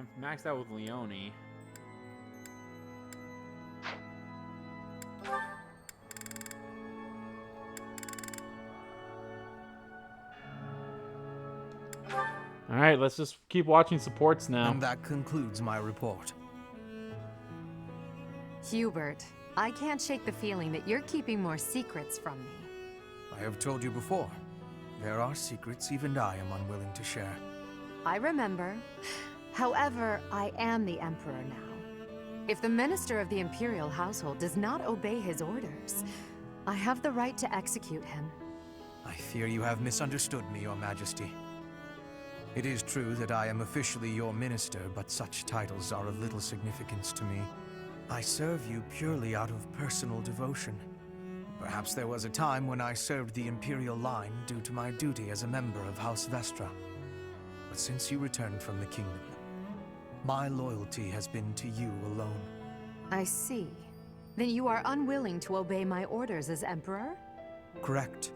I'm maxed out with Leone. Alright, let's just keep watching supports now. And that concludes my report. Hubert, I can't shake the feeling that you're keeping more secrets from me. I have told you before, there are secrets even I am unwilling to share. I remember. However, I am the Emperor now. If the Minister of the Imperial Household does not obey his orders, I have the right to execute him. I fear you have misunderstood me, Your Majesty. It is true that I am officially your minister, but such titles are of little significance to me. I serve you purely out of personal devotion. Perhaps there was a time when I served the Imperial line due to my duty as a member of House Vestra. But since you returned from the kingdom, my loyalty has been to you alone. I see. Then you are unwilling to obey my orders as Emperor? Correct.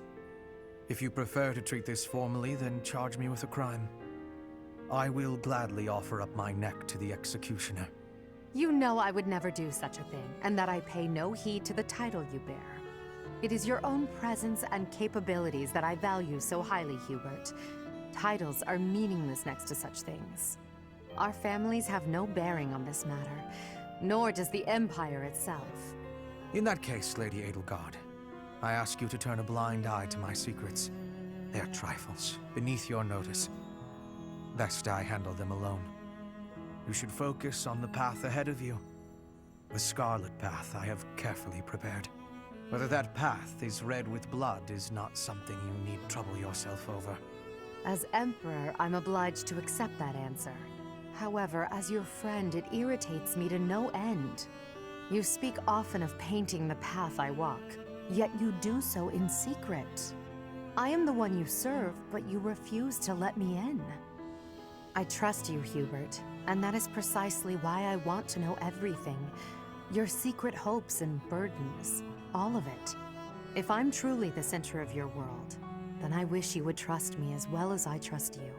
If you prefer to treat this formally, then charge me with a crime. I will gladly offer up my neck to the executioner. You know I would never do such a thing, and that I pay no heed to the title you bear. It is your own presence and capabilities that I value so highly, Hubert. Titles are meaningless next to such things. Our families have no bearing on this matter, nor does the Empire itself. In that case, Lady Edelgard, I ask you to turn a blind eye to my secrets. They are trifles, beneath your notice. Best I handle them alone. You should focus on the path ahead of you. The scarlet path I have carefully prepared. Whether that path is red with blood is not something you need trouble yourself over. As Emperor, I'm obliged to accept that answer. However, as your friend, it irritates me to no end. You speak often of painting the path I walk, yet you do so in secret. I am the one you serve, but you refuse to let me in. I trust you, Hubert, and that is precisely why I want to know everything. Your secret hopes and burdens, all of it. If I'm truly the center of your world, then I wish you would trust me as well as I trust you.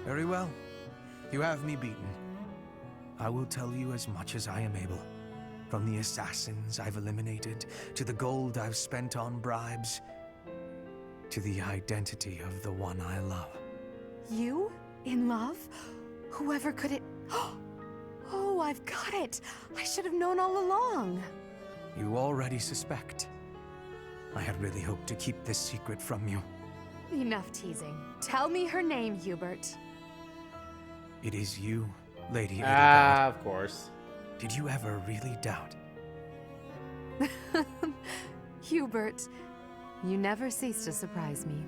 Very well. You have me beaten. I will tell you as much as I am able. From the assassins I've eliminated, to the gold I've spent on bribes, to the identity of the one I love. You? In love? Whoever could it... Oh, I've got it! I should have known all along! You already suspect. I had really hoped to keep this secret from you. Enough teasing. Tell me her name, Hubert. It is you, Lady Edelgard. Ah, of course. Did you ever really doubt? Hubert, you never cease to surprise me.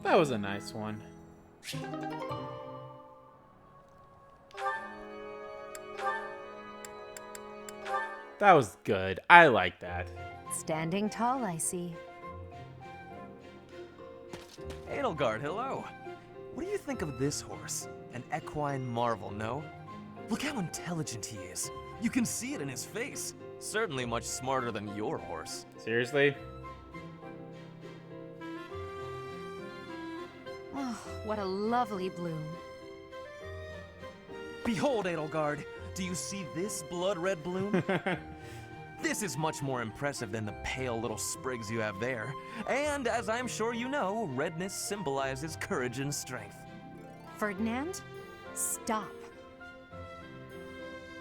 That was a nice one. That was good. I like that. Standing tall, I see. Edelgard, hello. What do you think of this horse? An equine marvel, no? Look how intelligent he is. You can see it in his face. Certainly much smarter than your horse. Seriously? Oh, what a lovely bloom. Behold, Edelgard. Do you see this blood-red bloom? This is much more impressive than the pale little sprigs you have there. And as I'm sure you know, redness symbolizes courage and strength. Ferdinand, stop.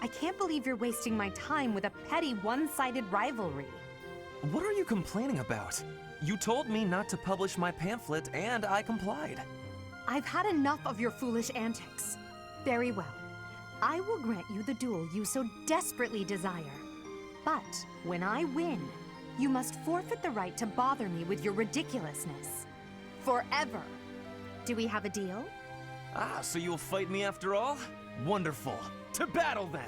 I can't believe you're wasting my time with a petty one-sided rivalry. What are you complaining about? You told me not to publish my pamphlet, and I complied. I've had enough of your foolish antics. Very well. I will grant you the duel you so desperately desire. But when I win, you must forfeit the right to bother me with your ridiculousness. Forever. Do we have a deal? Ah, so you'll fight me after all? Wonderful. To battle, then!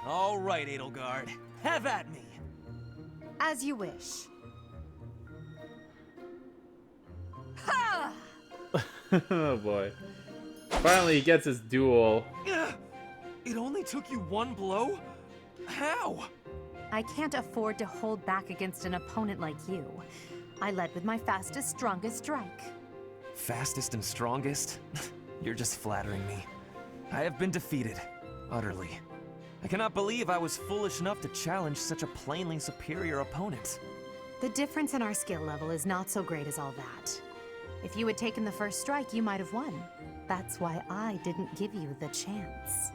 All right, Edelgard. Have at me! As you wish. Ha! Oh boy. Finally he gets his duel. It only took you one blow? How? I can't afford to hold back against an opponent like you. I led with my fastest, strongest strike. Fastest and strongest? You're just flattering me. I have been defeated. Utterly. I cannot believe I was foolish enough to challenge such a plainly superior opponent. The difference in our skill level is not so great as all that. If you had taken the first strike, you might have won. That's why I didn't give you the chance.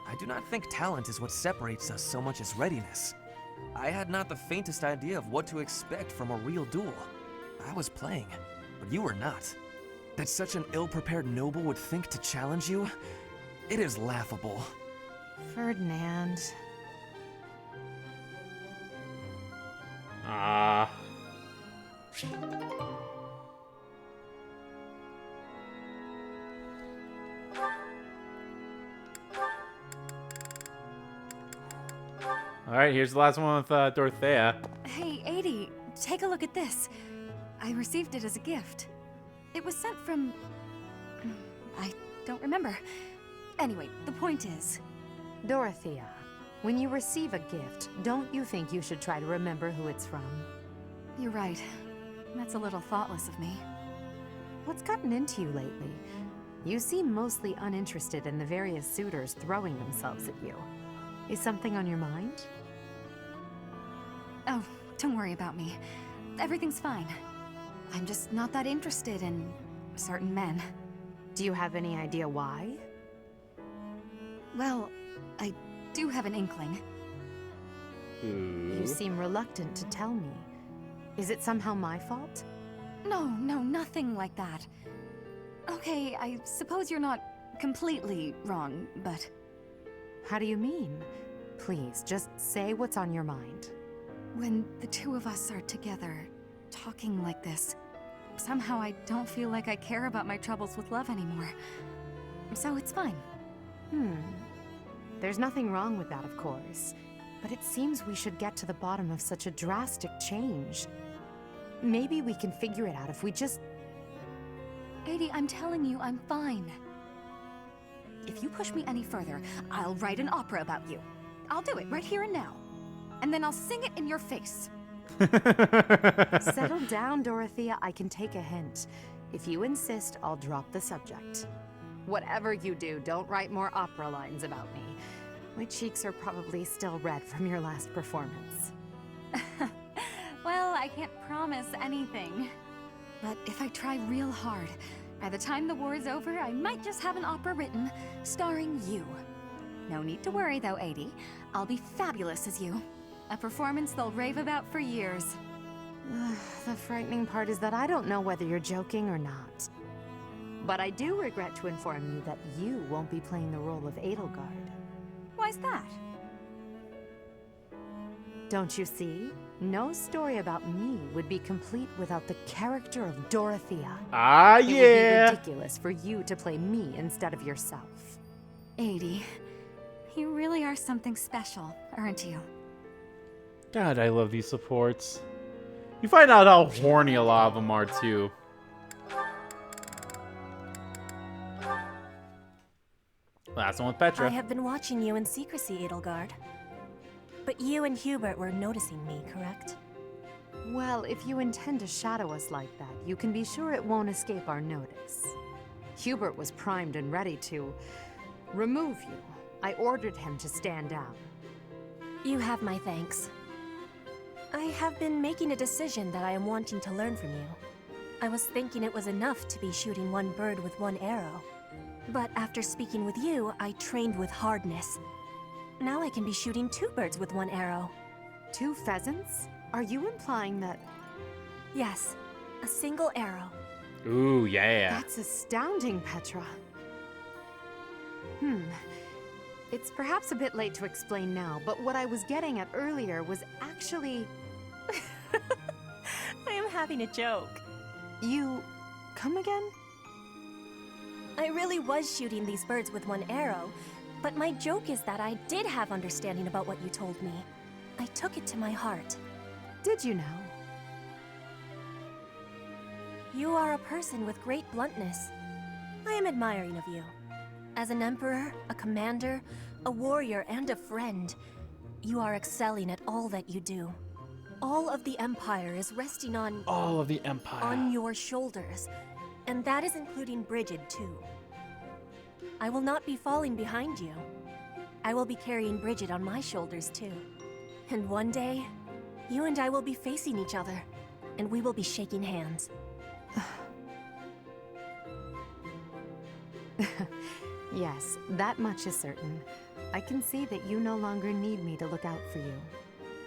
I do not think talent is what separates us so much as readiness. I had not the faintest idea of what to expect from a real duel. I was playing, but you were not. That such an ill-prepared noble would think to challenge you? It is laughable. Ferdinand. Ah. Alright, here's the last one with Dorothea. Hey, 80, take a look at this. I received it as a gift. It was sent from... I don't remember. Anyway, the point is... Dorothea, when you receive a gift, don't you think you should try to remember who it's from? You're right. That's a little thoughtless of me. What's gotten into you lately? You seem mostly uninterested in the various suitors throwing themselves at you. Is something on your mind? Oh, don't worry about me. Everything's fine. I'm just not that interested in certain men. Do you have any idea why? Well, I do have an inkling. You seem reluctant to tell me. Is it somehow my fault? No, nothing like that. Okay, I suppose you're not completely wrong, but... How do you mean? Please, just say what's on your mind. When the two of us are together, talking like this, somehow I don't feel like I care about my troubles with love anymore. So it's fine. There's nothing wrong with that, of course. But it seems we should get to the bottom of such a drastic change. Maybe we can figure it out if we just... 80, I'm telling you, I'm fine. If you push me any further, I'll write an opera about you. I'll do it right here and now. And then I'll sing it in your face. Settle down, Dorothea. I can take a hint. If you insist, I'll drop the subject. Whatever you do, don't write more opera lines about me. My cheeks are probably still red from your last performance. Well, I can't promise anything. But if I try real hard, by the time the war is over, I might just have an opera written, starring you. No need to worry though, 80. I'll be fabulous as you. A performance they'll rave about for years. The frightening part is that I don't know whether you're joking or not. But I do regret to inform you that you won't be playing the role of Edelgard. Why's that? Don't you see? No story about me would be complete without the character of Dorothea. Ah, It would be yeah. ridiculous for you to play me instead of yourself. 80. You really are something special, aren't you? God, I love these supports. You find out how horny a lot of them are, too. Last one with Petra. I have been watching you in secrecy, Edelgard. But you and Hubert were noticing me, correct? Well, if you intend to shadow us like that, you can be sure it won't escape our notice. Hubert was primed and ready to remove you. I ordered him to stand down. You have my thanks. I have been making a decision that I am wanting to learn from you. I was thinking it was enough to be shooting one bird with one arrow. But after speaking with you, I trained with hardness. Now I can be shooting 2 birds with 1 arrow. 2 pheasants? Are you implying that... Yes, a single arrow. Ooh, yeah. That's astounding, Petra. It's perhaps a bit late to explain now, but what I was getting at earlier was actually... I am having a joke. You... come again? I really was shooting these birds with 1 arrow, but my joke is that I did have understanding about what you told me. I took it to my heart. Did you know? You are a person with great bluntness. I am admiring of you. As an emperor, a commander, a warrior, and a friend, you are excelling at all that you do. All of the Empire is resting on All of the Empire. your shoulders, and that is including Brigid too. I will not be falling behind you. I will be carrying Brigid on my shoulders too. And one day, you and I will be facing each other, and we will be shaking hands. Yes, that much is certain. I can see that you no longer need me to look out for you.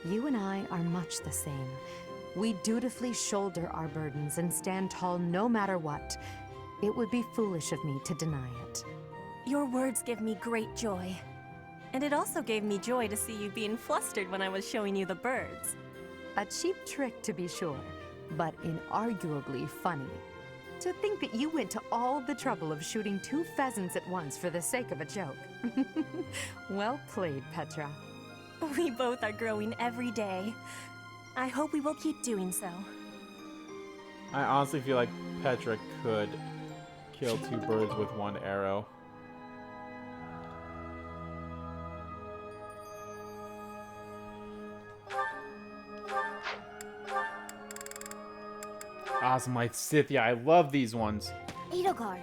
You and I are much the same. We dutifully shoulder our burdens and stand tall no matter what. It would be foolish of me to deny it. Your words give me great joy. And it also gave me joy to see you being flustered when I was showing you the birds. A cheap trick, to be sure, but inarguably funny. To think that you went to all the trouble of shooting 2 pheasants at once for the sake of a joke. Well played, Petra. We both are growing every day. I hope we will keep doing so. I honestly feel like Petra could kill 2 birds with 1 arrow. Awesome, my Scythia. I love these ones. Edelgard,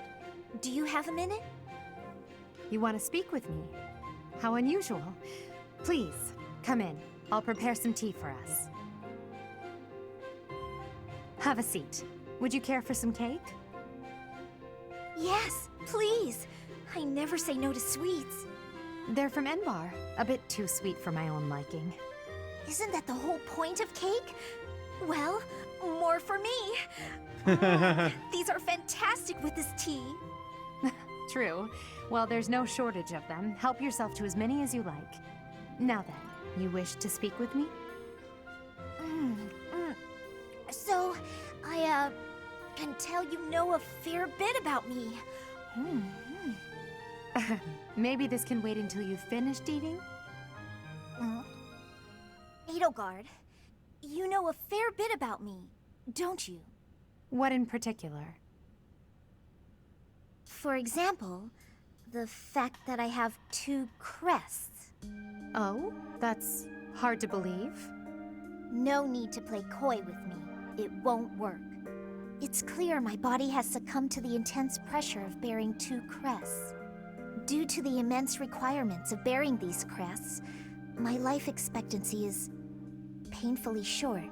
do you have a minute? You want to speak with me? How unusual. Please, come in. I'll prepare some tea for us. Have a seat. Would you care for some cake? Yes, please. I never say no to sweets. They're from Enbar. A bit too sweet for my own liking. Isn't that the whole point of cake? Well, more for me. These are fantastic with this tea. True. Well, there's no shortage of them. Help yourself to as many as you like. Now then, you wish to speak with me? So, I can tell you know a fair bit about me. Maybe this can wait until you've finished eating? Edelgard, you know a fair bit about me, don't you? What in particular? For example, the fact that I have 2 crests. Oh, that's hard to believe. No need to play coy with me. It won't work. It's clear my body has succumbed to the intense pressure of bearing 2 crests. Due to the immense requirements of bearing these crests, my life expectancy is painfully short.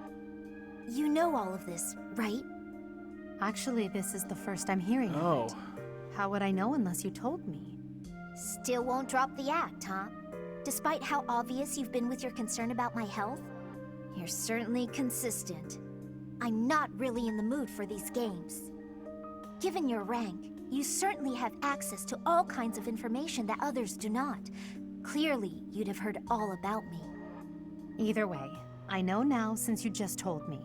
You know all of this, right? Actually, this is the first I'm hearing of it. How would I know unless you told me? Still won't drop the act, huh? Despite how obvious you've been with your concern about my health, you're certainly consistent. I'm not really in the mood for these games. Given your rank, you certainly have access to all kinds of information that others do not. Clearly, you'd have heard all about me. Either way, I know now since you just told me.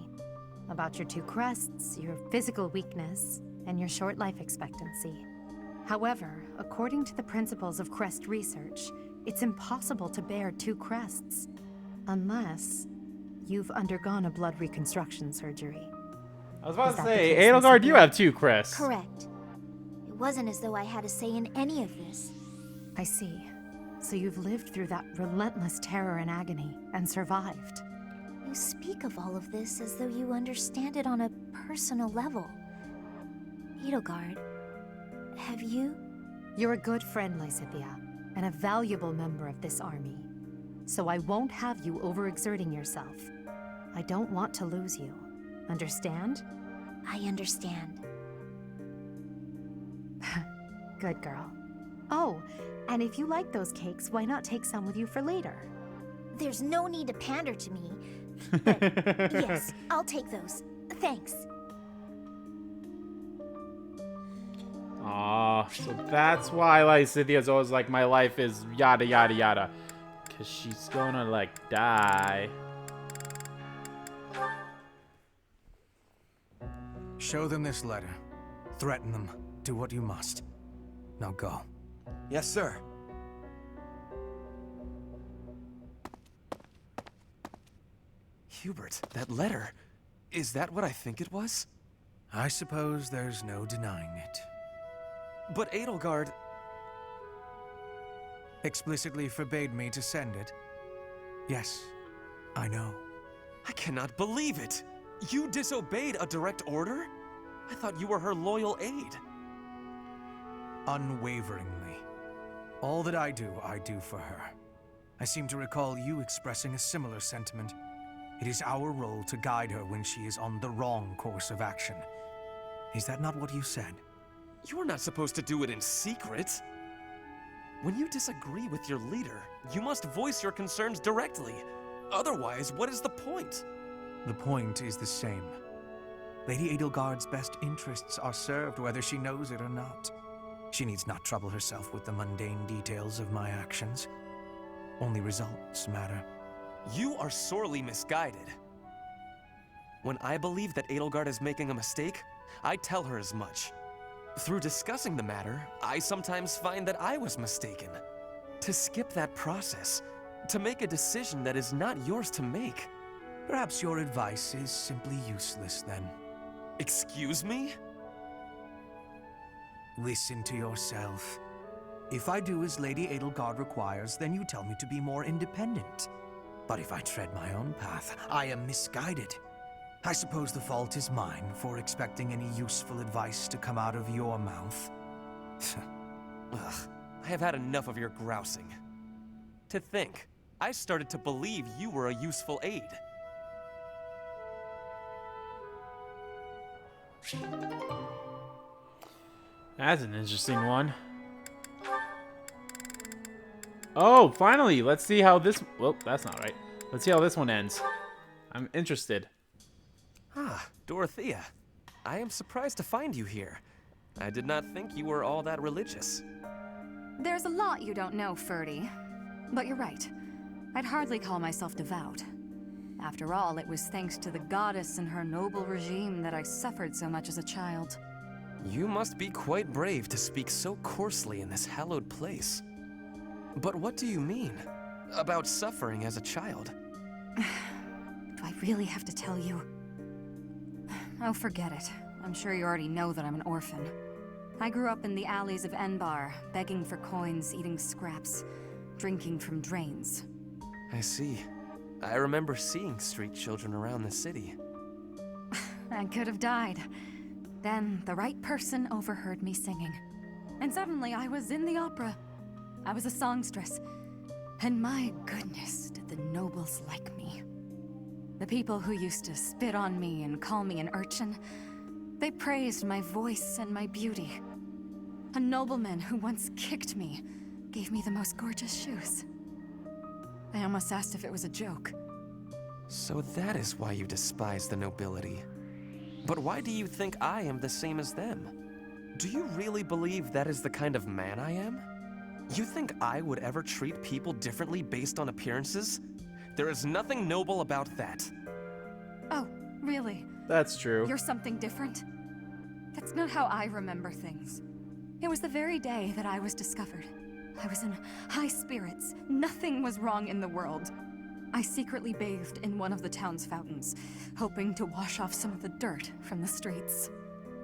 About your 2 crests, your physical weakness, and your short life expectancy. However, according to the principles of crest research, it's impossible to bear 2 crests. Unless you've undergone a blood reconstruction surgery. I was about Is to that the say, case, Miss Edelgard, you Scythia? have 2 crests. Correct. It wasn't as though I had a say in any of this. I see. So you've lived through that relentless terror and agony, and survived. You speak of all of this as though you understand it on a personal level. Edelgard, have you? You're a good friend, Lysithia, and a valuable member of this army. So I won't have you overexerting yourself. I don't want to lose you. Understand? I understand. Good girl. Oh, and if you like those cakes, why not take some with you for later? There's no need to pander to me. But yes, I'll take those. Thanks. Aw, so that's why Lysithia's always like, my life is yada yada yada. Cause she's gonna like die. Show them this letter. Threaten them. Do what you must. Now go. Yes, sir. Hubert, that letter. Is that what I think it was? I suppose there's no denying it. But Edelgard... Explicitly forbade me to send it. Yes, I know. I cannot believe it! You disobeyed a direct order? I thought you were her loyal aide. Unwaveringly. All that I do for her. I seem to recall you expressing a similar sentiment. It is our role to guide her when she is on the wrong course of action. Is that not what you said? You're not supposed to do it in secret. When you disagree with your leader, you must voice your concerns directly. Otherwise, what is the point? The point is the same. Lady Edelgard's best interests are served whether she knows it or not. She needs not trouble herself with the mundane details of my actions. Only results matter. You are sorely misguided. When I believe that Edelgard is making a mistake, I tell her as much. Through discussing the matter, I sometimes find that I was mistaken. To skip that process, to make a decision that is not yours to make. Perhaps your advice is simply useless then. Excuse me? Listen to yourself. If I do as Lady Edelgard requires, then you tell me to be more independent. But if I tread my own path, I am misguided. I suppose the fault is mine for expecting any useful advice to come out of your mouth. Ugh, I have had enough of your grousing. To think, I started to believe you were a useful aide. That's an interesting one. Oh, finally! Let's see how this... Well, that's not right. Let's see how this one ends. I'm interested. Ah, Dorothea. I am surprised to find you here. I did not think you were all that religious. There's a lot you don't know, Ferdy. But you're right. I'd hardly call myself devout. After all, it was thanks to the goddess and her noble regime that I suffered so much as a child. You must be quite brave to speak so coarsely in this hallowed place. But what do you mean? About suffering as a child? Do I really have to tell you? Oh, forget it. I'm sure you already know that I'm an orphan. I grew up in the alleys of Enbar, begging for coins, eating scraps, drinking from drains. I see. I remember seeing street children around the city. I could have died. Then the right person overheard me singing. And suddenly I was in the opera. I was a songstress. And my goodness, did the nobles like me. The people who used to spit on me and call me an urchin, they praised my voice and my beauty. A nobleman who once kicked me gave me the most gorgeous shoes. I almost asked if it was a joke. So that is why you despise the nobility. But why do you think I am the same as them? Do you really believe that is the kind of man I am? You think I would ever treat people differently based on appearances? There is nothing noble about that. Oh, really? That's true. You're something different? That's not how I remember things. It was the very day that I was discovered. I was in high spirits. Nothing was wrong in the world. I secretly bathed in one of the town's fountains, hoping to wash off some of the dirt from the streets.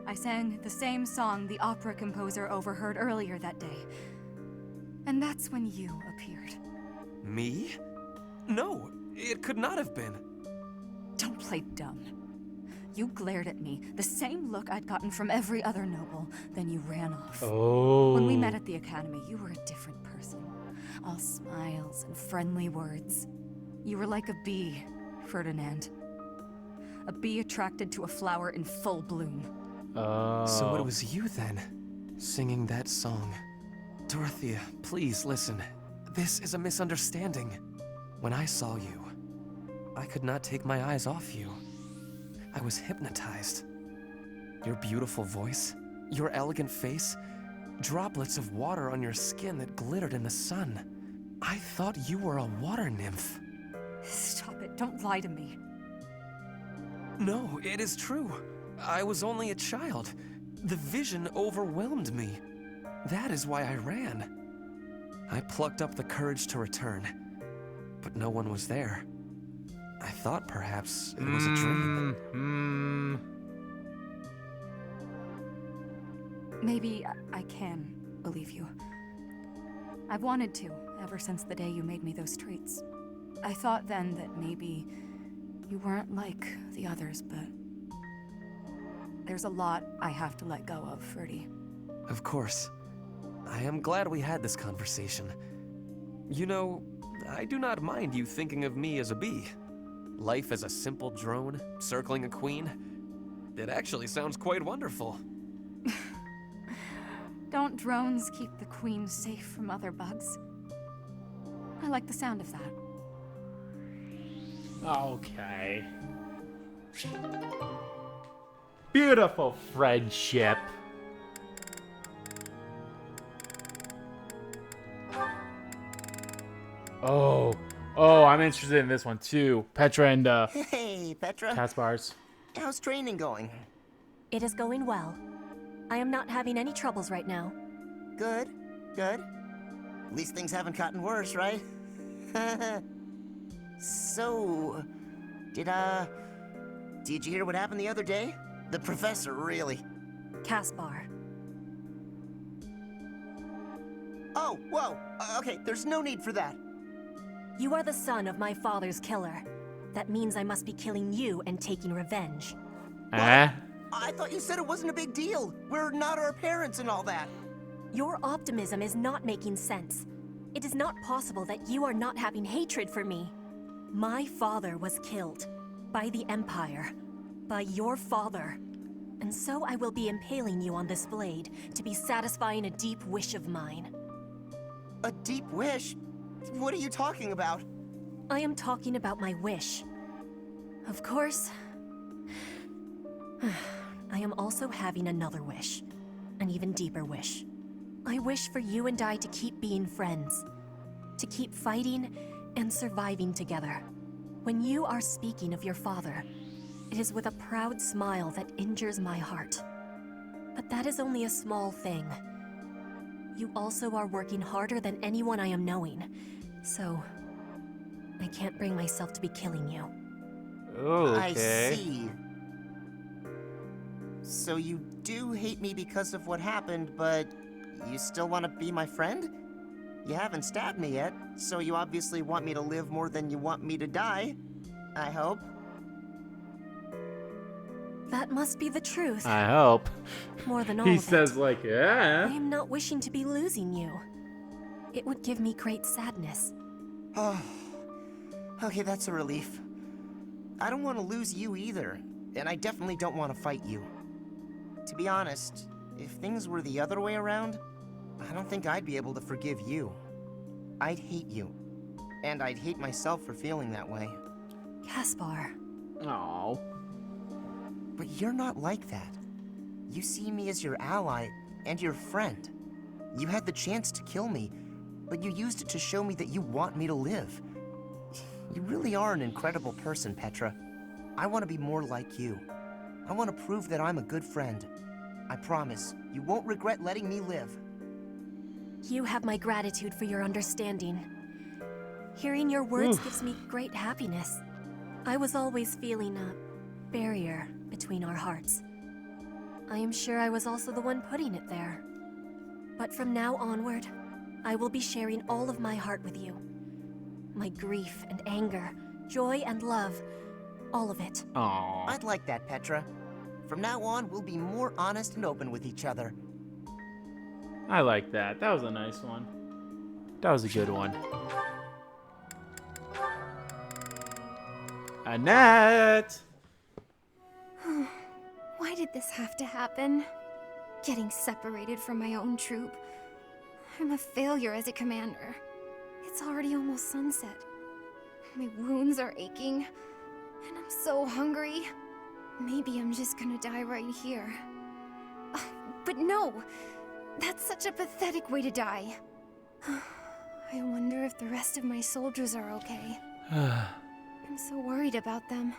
I sang the same song the opera composer overheard earlier that day. And that's when you appeared. Me? No, it could not have been. Don't play dumb. You glared at me, the same look I'd gotten from every other noble, then you ran off. Oh. When we met at the academy, you were a different person. All smiles and friendly words. You were like a bee, Ferdinand. A bee attracted to a flower in full bloom. Oh. So it was you then, singing that song. Dorothea, please listen. This is a misunderstanding. When I saw you, I could not take my eyes off you. I was hypnotized. Your beautiful voice, your elegant face, droplets of water on your skin that glittered in the sun. I thought you were a water nymph. Stop it, don't lie to me. No, it is true. I was only a child. The vision overwhelmed me. That is why I ran. I plucked up the courage to return, but no one was there. I thought perhaps it was a dream. Maybe I can believe you. I've wanted to, ever since the day you made me those treats. I thought then that maybe you weren't like the others, but there's a lot I have to let go of, Ferdy. Of course. I am glad we had this conversation. You know, I do not mind you thinking of me as a bee. Life as a simple drone, circling a queen. It actually sounds quite wonderful. Don't drones keep the queen safe from other bugs? I like the sound of that. Okay. Beautiful friendship. Oh, I'm interested in this one too. Petra and Hey, Petra. Kaspars. How's training going? It is going well. I am not having any troubles right now. Good, good. At least things haven't gotten worse, right? So, did you hear what happened the other day? The professor, really. Caspar. Oh, whoa, okay, there's no need for that. You are the son of my father's killer. That means I must be killing you and taking revenge. Eh? I thought you said it wasn't a big deal. We're not our parents and all that. Your optimism is not making sense. It is not possible that you are not having hatred for me. My father was killed. By the Empire. By your father. And so I will be impaling you on this blade to be satisfying a deep wish of mine. A deep wish? What are you talking about? I am talking about my wish. Of course, I am also having another wish. An even deeper wish. I wish for you and I to keep being friends. To keep fighting and surviving together. When you are speaking of your father, it is with a proud smile that injures my heart. But that is only a small thing. You also are working harder than anyone I am knowing. So, I can't bring myself to be killing you. Okay. I see. So you do hate me because of what happened, but you still want to be my friend? You haven't stabbed me yet, so you obviously want me to live more than you want me to die. I hope. That must be the truth. I hope. More than all He of says it. like, I yeah. am not wishing to be losing you. It would give me great sadness. Oh, okay, that's a relief. I don't want to lose you either, and I definitely don't want to fight you. To be honest, if things were the other way around, I don't think I'd be able to forgive you. I'd hate you, and I'd hate myself for feeling that way. Caspar. Oh. But you're not like that. You see me as your ally and your friend. You had the chance to kill me, but you used it to show me that you want me to live. You really are an incredible person, Petra. I want to be more like you. I want to prove that I'm a good friend. I promise, you won't regret letting me live. You have my gratitude for your understanding. Hearing your words gives me great happiness. I was always feeling a barrier between our hearts. I am sure I was also the one putting it there. But from now onward, I will be sharing all of my heart with you. My grief and anger, joy and love, all of it. Oh. I'd like that, Petra. From now on, we'll be more honest and open with each other. I like that. That was a nice one. That was a good one. Annette! Why did this have to happen? Getting separated from my own troop. I'm a failure as a commander. It's already almost sunset. My wounds are aching, and I'm so hungry. Maybe I'm just gonna die right here. But no! That's such a pathetic way to die. I wonder if the rest of my soldiers are okay. I'm so worried about them.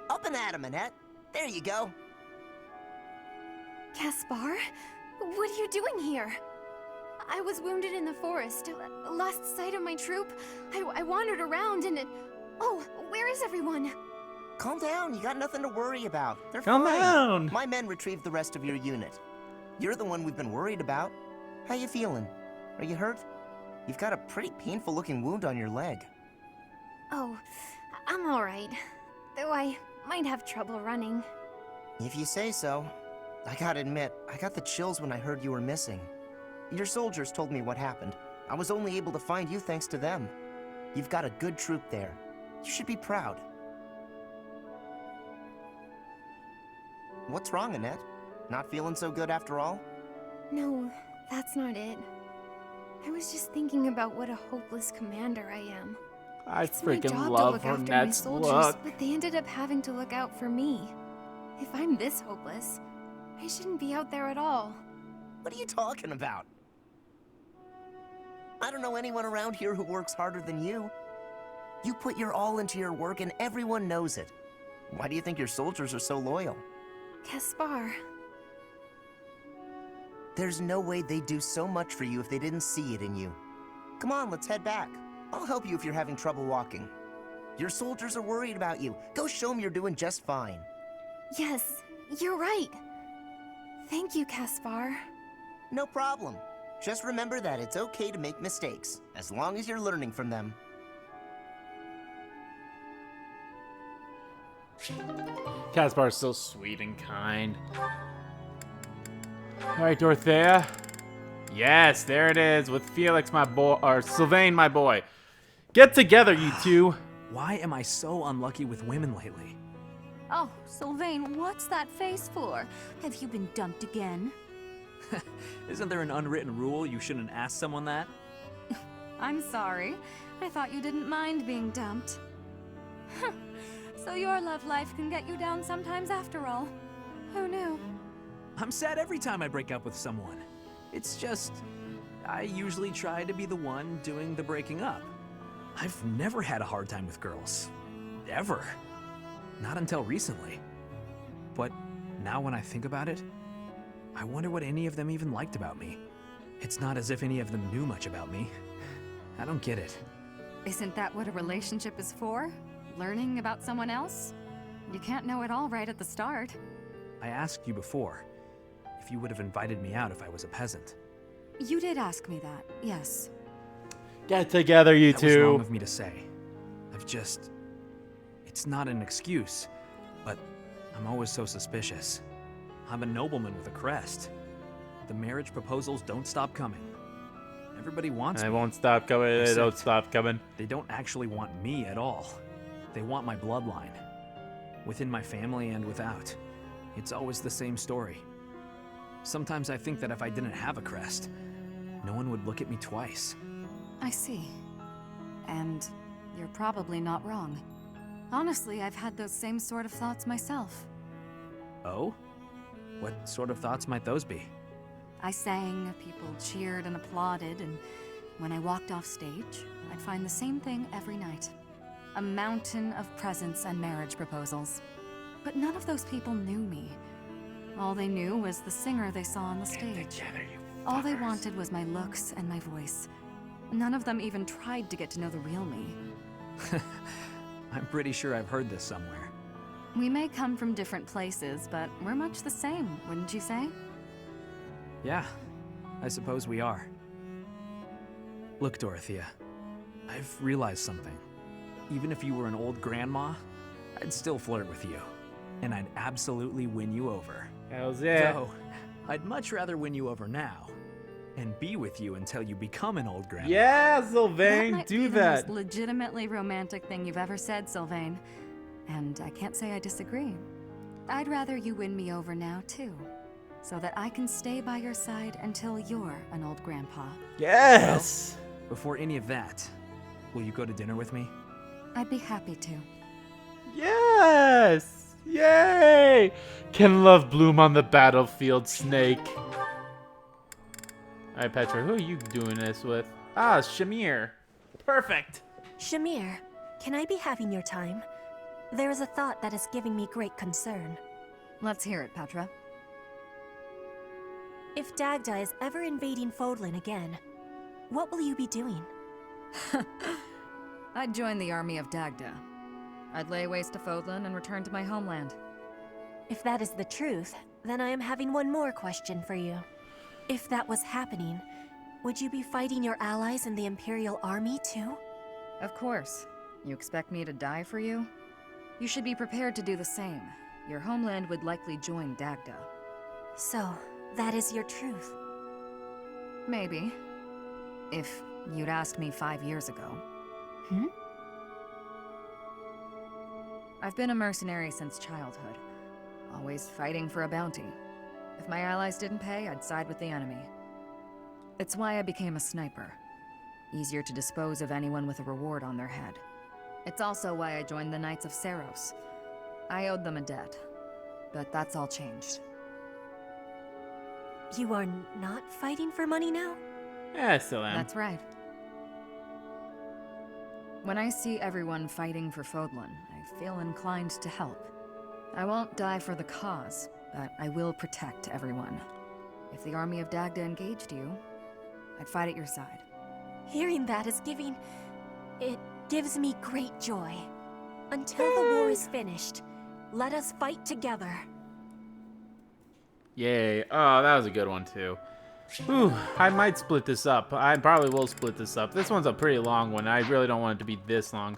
Up and at 'em, Annette. There you go. Caspar? What are you doing here? I was wounded in the forest, lost sight of my troop. I wandered around and Oh, where is everyone? Calm down, you got nothing to worry about. They're Calm fine. down. My men retrieved the rest of your unit. You're the one we've been worried about. How you feeling? Are you hurt? You've got a pretty painful looking wound on your leg. Oh, I'm alright. Though I might have trouble running. If you say so. I gotta admit, I got the chills when I heard you were missing. Your soldiers told me what happened. I was only able to find you thanks to them. You've got a good troop there. You should be proud. What's wrong, Annette? Not feeling so good after all? No, that's not it. I was just thinking about what a hopeless commander I am. I It's my freaking job to love look after my Renette's soldiers, look. but they ended up having to look out for me. If I'm this hopeless, I shouldn't be out there at all. What are you talking about? I don't know anyone around here who works harder than you. You put your all into your work and everyone knows it. Why do you think your soldiers are so loyal? Caspar, There's no way they'd do so much for you if they didn't see it in you. Come on, let's head back. I'll help you if you're having trouble walking. Your soldiers are worried about you. Go show them you're doing just fine. yes, you're right. Thank you, Caspar. No problem. Just remember that it's okay to make mistakes, as long as you're learning from them. Caspar is so sweet and kind. Alright, Dorothea. Yes, there it is, with Felix, my boy, or Sylvain, my boy. Get together, you two. Why am I so unlucky with women lately? Oh, Sylvain, what's that face for? Have you been dumped again? Isn't there an unwritten rule you shouldn't ask someone that? I'm sorry. I thought you didn't mind being dumped. So your love life can get you down sometimes after all. Who knew? I'm sad every time I break up with someone. It's just, I usually try to be the one doing the breaking up. I've never had a hard time with girls. Ever. Not until recently. But now when I think about it, I wonder what any of them even liked about me. It's not as if any of them knew much about me. I don't get it. Isn't that what a relationship is for? Learning about someone else? You can't know it all right at the start. I asked you before if you would have invited me out if I was a peasant. You did ask me that, yes. Get together, you That was wrong two. of me to say. It's not an excuse, but I'm always so suspicious. I'm a nobleman with a crest. The marriage proposals don't stop coming. Everybody wants I me. won't stop coming. They don't Except- stop coming. They don't actually want me at all. They want my bloodline. Within my family and without. It's always the same story. Sometimes I think that if I didn't have a crest, no one would look at me twice. I see. And you're probably not wrong. Honestly, I've had those same sort of thoughts myself. Oh? What sort of thoughts might those be? I sang, people cheered and applauded, and when I walked off stage, I'd find the same thing every night. A mountain of presents and marriage proposals. But none of those people knew me. All they knew was the singer they saw on the stage. All they wanted was my looks and my voice. None of them even tried to get to know the real me. I'm pretty sure I've heard this somewhere. We may come from different places, but we're much the same, wouldn't you say? Yeah, I suppose we are. Look, Dorothea, I've realized something. Even if you were an old grandma, I'd still flirt with you. And I'd absolutely win you over. Hells yeah. Though, I'd much rather win you over now. And be with you until you become an old grandma. Yeah, That Sylvain, might do be that. the most legitimately romantic thing you've ever said, Sylvain. And I can't say I disagree. I'd rather you win me over now, too. So that I can stay by your side until you're an old grandpa. Yes. Before any of that, will you go to dinner with me? I'd be happy to. Yes. Yay. Can love bloom on the battlefield, Snake? Alright, Petra, who are you doing this with? Ah, Shamir. Perfect. Shamir, can I be having your time? There is a thought that is giving me great concern. Let's hear it, Petra. If Dagda is ever invading Fodlan again, what will you be doing? I'd join the army of Dagda. I'd lay waste to Fodlan and return to my homeland. If that is the truth, then I am having one more question for you. If that was happening, would you be fighting your allies in the Imperial Army too? Of course. You expect me to die for you? You should be prepared to do the same. Your homeland would likely join Dagda. So, that is your truth. Maybe. If you'd asked me 5 years ago. Hmm? I've been a mercenary since childhood. Always fighting for a bounty. If my allies didn't pay, I'd side with the enemy. It's why I became a sniper. Easier to dispose of anyone with a reward on their head. It's also why I joined the Knights of Seiros. I owed them a debt. But that's all changed. You are not fighting for money now? Yeah, I still am. That's right. When I see everyone fighting for Fodlan, I feel inclined to help. I won't die for the cause, but I will protect everyone. If the army of Dagda engaged you, I'd fight at your side. Hearing that is it gives me great joy. Until the war is finished, let us fight together. Yay. Oh, that was a good one, too. Whew, I might split this up. I probably will split this up. This one's a pretty long one. I really don't want it to be this long.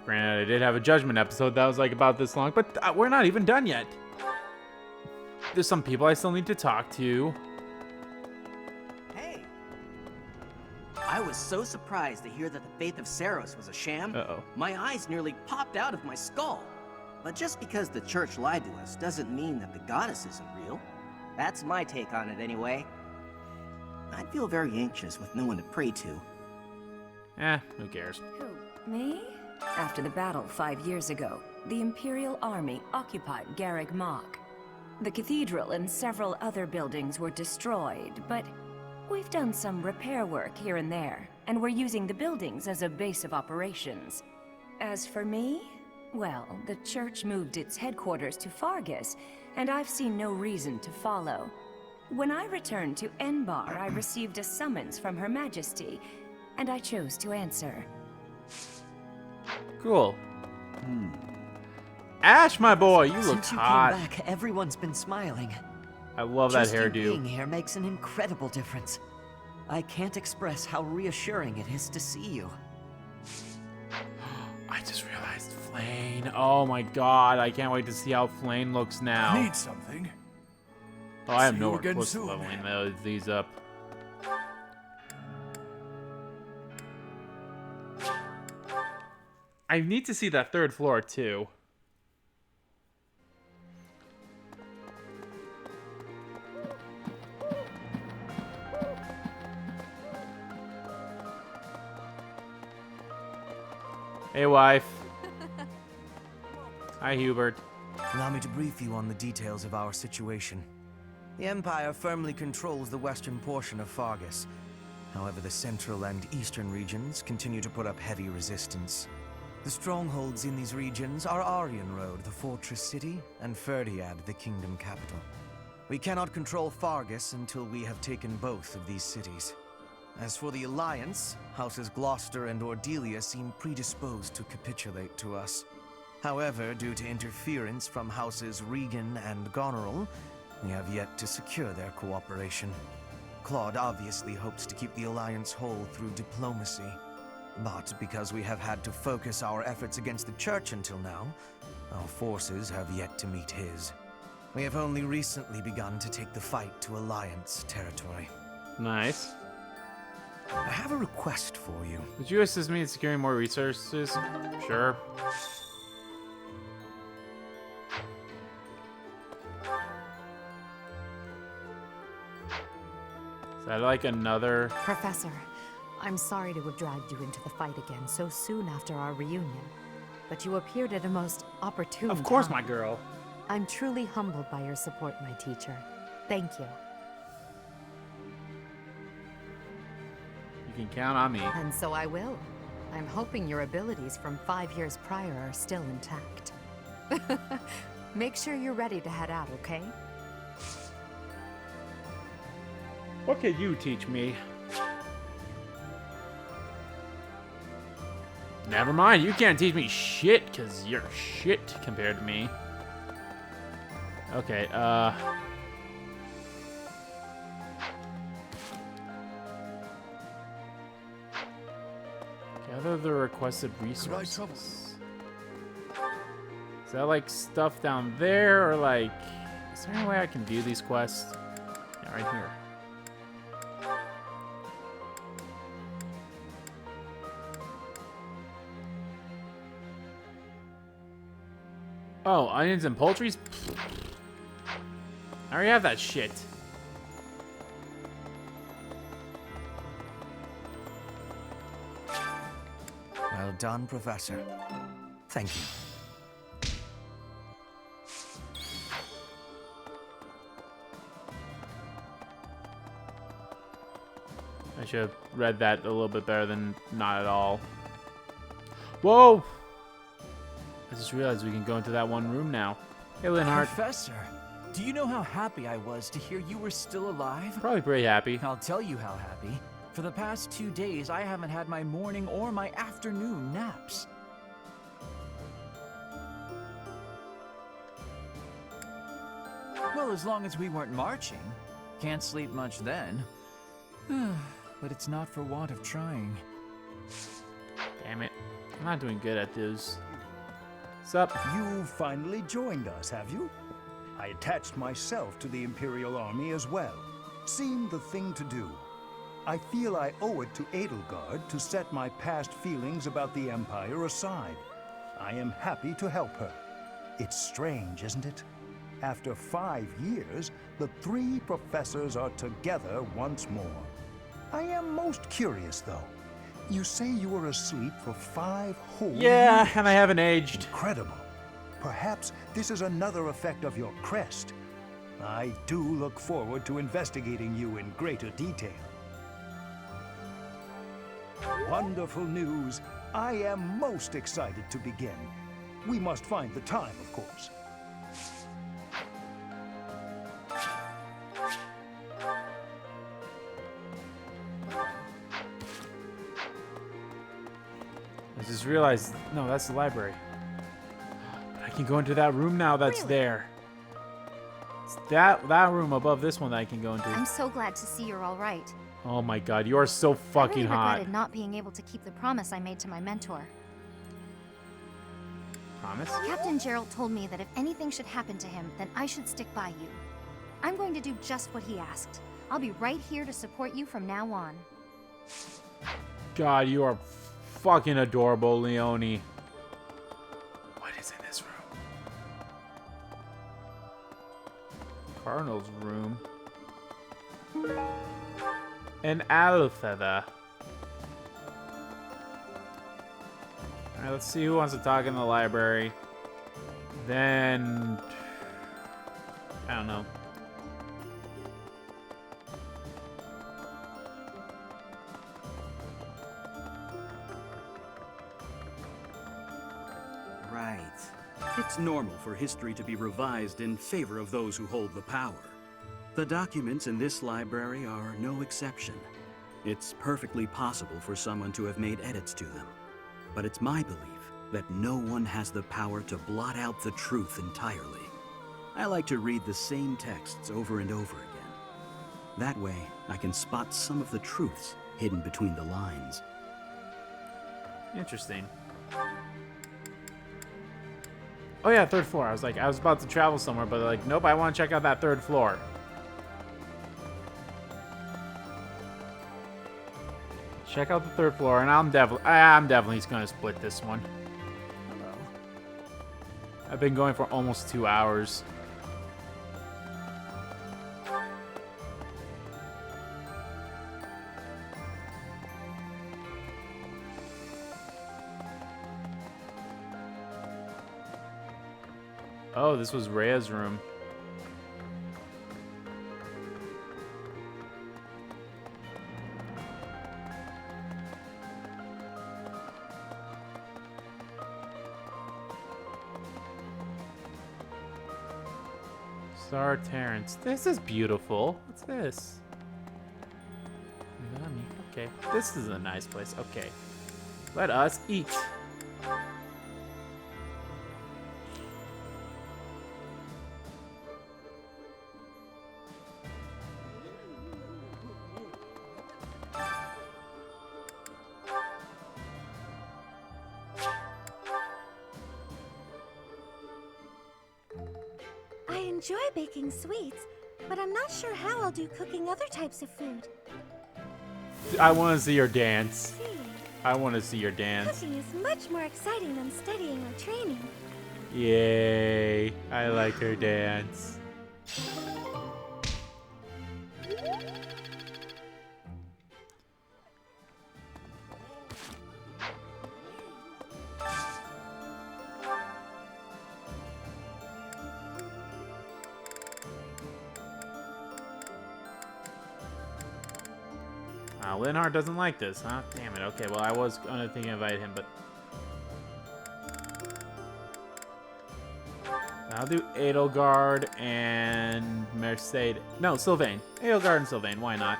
Granted, I did have a Judgment episode that was like about this long, but we're not even done yet. There's some people I still need to talk to. Hey! I was so surprised to hear that the faith of Seiros was a sham. Uh-oh. My eyes nearly popped out of my skull. But just because the church lied to us doesn't mean that the goddess isn't real. That's my take on it anyway. I'd feel very anxious with no one to pray to. Who cares? Who, me? After the battle 5 years ago, the Imperial Army occupied Garreg Mach. The cathedral and several other buildings were destroyed, but we've done some repair work here and there, and we're using the buildings as a base of operations. As for me, well, the church moved its headquarters to Fargus, and I've seen no reason to follow. When I returned to Enbar, I received a summons from Her Majesty, and I chose to answer. Cool. Ash, my boy, you look Since you hot. came back, everyone's been smiling. I love Just that you hairdo. being here makes an incredible difference. I can't express how reassuring it is to see you. I just realized Flane. Oh my god, I can't wait to see how Flane looks now. Need something? Oh, I have See nowhere you again close to soon. leveling these up. I need to see that third floor too. Hey, wife. Hi, Hubert. Allow me to brief you on the details of our situation. The Empire firmly controls the western portion of Fargus. However, the central and eastern regions continue to put up heavy resistance. The strongholds in these regions are Aryan Road, the fortress city, and Ferdiad, the kingdom capital. We cannot control Fargus until we have taken both of these cities. As for the Alliance, Houses Gloucester and Ordelia seem predisposed to capitulate to us. However, due to interference from Houses Regan and Goneril, we have yet to secure their cooperation. Claude obviously hopes to keep the Alliance whole through diplomacy. But because we have had to focus our efforts against the Church until now, our forces have yet to meet his. We have only recently begun to take the fight to Alliance territory. Nice. I have a request for you. Would you assist me in securing more resources? Sure. Is that like another... Professor, I'm sorry to have dragged you into the fight again so soon after our reunion, but you appeared at a most opportune Of course, time. my girl. I'm truly humbled by your support, my teacher. Thank you. You can count on me. And so I will. I'm hoping your abilities from 5 years prior are still intact. Make sure you're ready to head out, okay? What can you teach me? Never mind, you can't teach me shit, because you're shit compared to me. Okay, Gather the requested resources. Is that like stuff down there, or like, is there any way I can view these quests? Yeah, right here. Oh, onions and poultries? I already have that shit. Well done, Professor. Thank you. I should have read that a little bit better than not at all. Whoa! I just realized we can go into that one room now. Hey, Linhardt. Professor, do you know how happy I was to hear you were still alive? Probably pretty happy. I'll tell you how happy. For the past 2 days, I haven't had my morning or my afternoon naps. Well, as long as we weren't marching. Can't sleep much then. But it's not for want of trying. Damn it. I'm not doing good at this. Sup? You finally joined us, have you? I attached myself to the Imperial Army as well. Seemed the thing to do. I feel I owe it to Edelgard to set my past feelings about the Empire aside. I am happy to help her. It's strange, isn't it? After 5 years, the 3 professors are together once more. I am most curious, though. You say you were asleep for 5 whole years. Yeah, and I haven't aged. Incredible. Perhaps this is another effect of your crest. I do look forward to investigating you in greater detail. Wonderful news. I am most excited to begin. We must find the time, of course. I just realized, no, that's the library. I can go into that room now that's there. It's that room above this one that I can go into. I'm so glad to see you're all right. Oh my god, you are so fucking I really hot. regretted not being able to keep the promise I made to my mentor. Promise? Captain Gerald told me that if anything should happen to him, then I should stick by you. I'm going to do just what he asked. I'll be right here to support you from now on. God, you are fucking adorable, Leonie. What is in this room? Cardinal's room. An owl feather. Alright, let's see who wants to talk in the library. Then... I don't know. Right. It's normal for history to be revised in favor of those who hold the power. The documents in this library are no exception. It's perfectly possible for someone to have made edits to them. But it's my belief that no one has the power to blot out the truth entirely. I like to read the same texts over and over again. That way, I can spot some of the truths hidden between the lines. Interesting. Oh yeah, 3rd floor. I was about to travel somewhere, but like, nope, I want to check out that 3rd floor. Check out the 3rd floor, and I'm definitely just gonna split this one. Hello. I've been going for almost 2 hours. Oh, this was Rhea's room. Star Terrence. This is beautiful. What's this? Okay, this is a nice place. Okay, let us eat. enjoy baking sweets, but I'm not sure how I'll do cooking other types of food. I want to see your dance. I want to see your dance. Cooking is much more exciting than studying or training. Yay. I like her dance. Linhardt doesn't like this, huh? Damn it. Okay, well, I was gonna think of invite him, but I'll do Edelgard and Mercedes. No, Sylvain. Edelgard and Sylvain. Why not?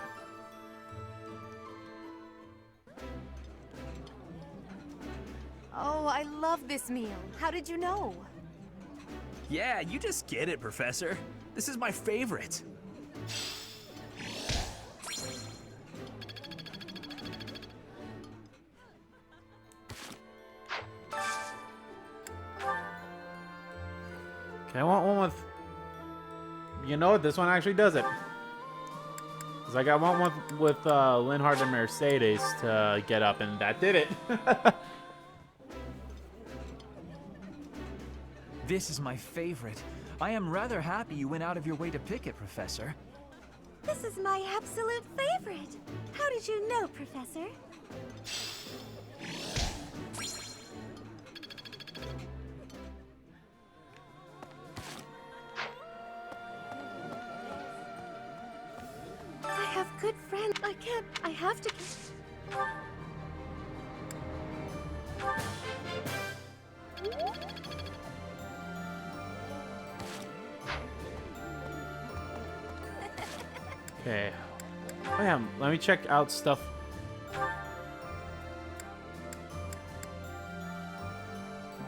Oh, I love this meal. How did you know? Yeah, you just get it, Professor. This is my favorite. Okay, I want one with... You know what? This one actually does it. Cause I got one with Linhardt and Mercedes to get up, and that did it. This is my favorite. I am rather happy you went out of your way to pick it, Professor. This is my absolute favorite. How did you know, Professor? I have good friends. I have to... Okay. Oh yeah, let me check out stuff.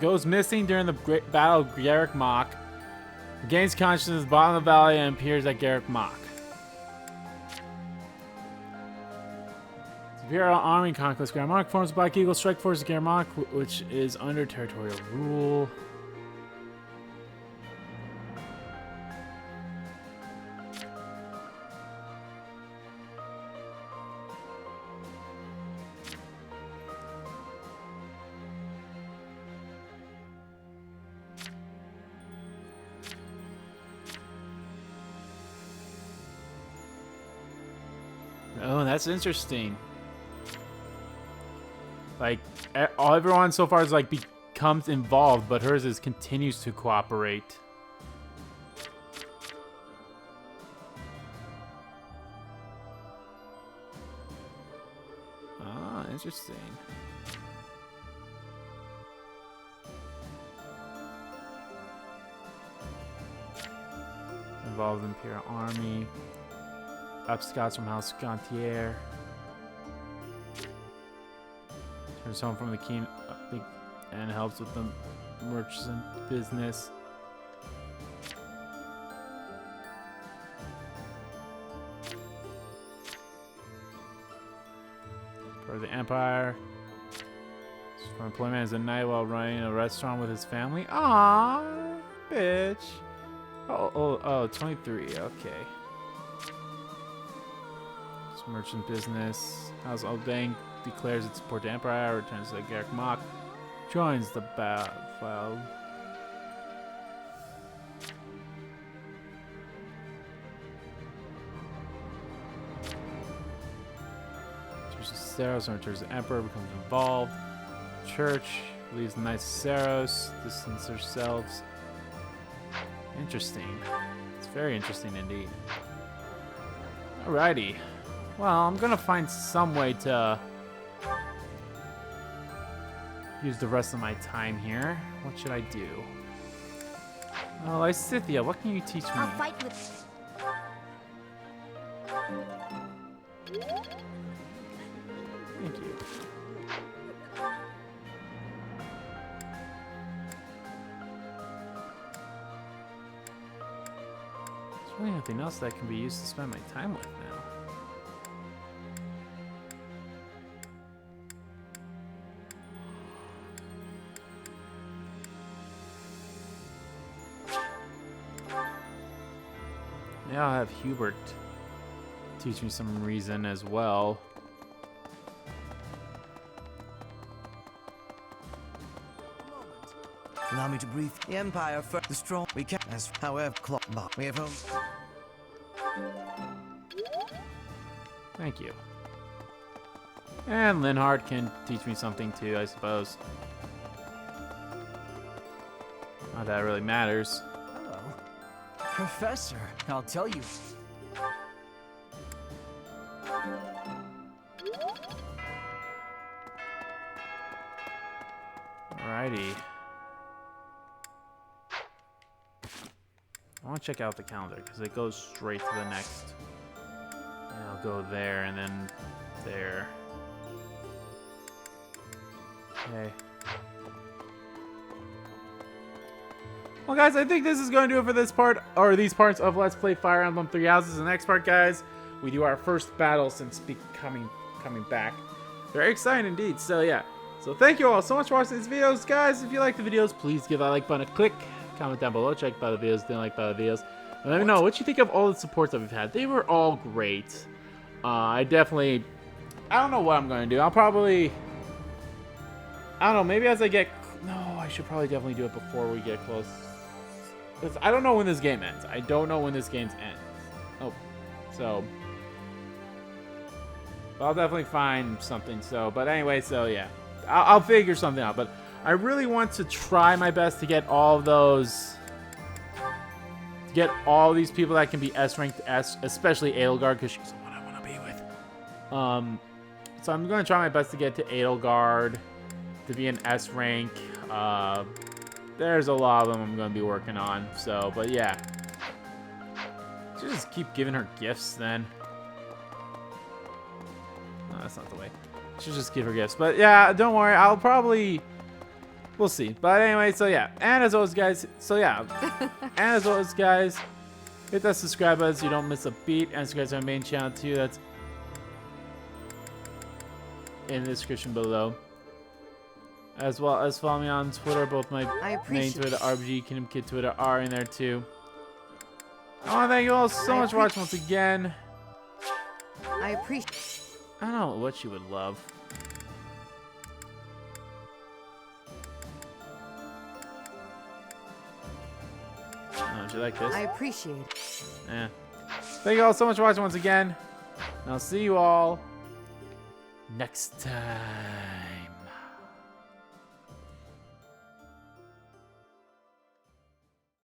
Goes missing during the Great Battle of Garrick Mach. Regains consciousness at the bottom of the valley and appears at Garrick Mach. Imperial Army conquest Garrick Mach forms Black Eagle Strike Force of Garrick Mach, which is under territorial rule. Oh, that's interesting. Like, everyone so far is like becomes involved, but hers is continues to cooperate. Ah, interesting. Involved in Imperial Army. Up scouts from House Gantier. Turns home from the king and helps with the merchant business. For the Empire. For employment as a knight while running a restaurant with his family. Aww, bitch. Oh, 23. Okay. Merchant business. House Obang declares its support to Empire, returns to Garrick Mach, joins the battle. Returns to Saros and returns to Emperor, becomes involved. Church leaves the Knights of Saros, distance themselves. Interesting. It's very interesting indeed. Alrighty. Well, I'm gonna find some way to use the rest of my time here. What should I do? Oh, Lysithia, what can you teach me? I'll fight with... Thank you. There's really nothing else that can be used to spend my time with now. Maybe I'll have Hubert teach me some reason as well. Allow me to breathe. The Empire first. The strong. We can. As however, clock mark. We have home. Thank you. And Linhardt can teach me something too, I suppose. Not that it really matters. Hello. Professor, I'll tell you. Alrighty. I want to check out the calendar because it goes straight to the next. And I'll go there and then there. Okay. Well, guys, I think this is going to do it for this part, or these parts of Let's Play Fire Emblem Three Houses. The next part, guys, we do our first battle since coming back. Very exciting indeed. So yeah. So thank you all so much for watching these videos, guys. If you like the videos, please give that like button a click. Comment down below, check by the videos, didn't like by the videos. And let me know what you think of all the supports that we've had. They were all great. I don't know what I'm going to do. I don't know, maybe as I get... No, I should probably definitely do it before we get close. Because I don't know when this game ends. I don't know when this game ends. Oh, so... But I'll definitely find something, so... But anyway, so yeah. I'll figure something out, but I really want to try my best to get all of those... To get all these people that can be S-ranked, especially Edelgard, because she's the one I want to be with. So I'm going to try my best to get to Edelgard, to be an S rank. There's a lot of them I'm going to be working on. So, but yeah. Should just keep giving her gifts then. No, that's not the way. Should just give her gifts. But yeah, don't worry. I'll probably... We'll see. But anyway, so yeah. And as always, guys. So yeah. And as always, guys. Hit that subscribe button so you don't miss a beat. And subscribe to my main channel too. That's in the description below. As well as follow me on Twitter. Both my main Twitter, RBG, Kingdom Kid Twitter are in there too. I want to thank you all so much for watching once again. I appreciate... I don't know what you would love. Oh, would you like this? I appreciate it. Yeah. Thank you all so much for watching once again. And I'll see you all next time.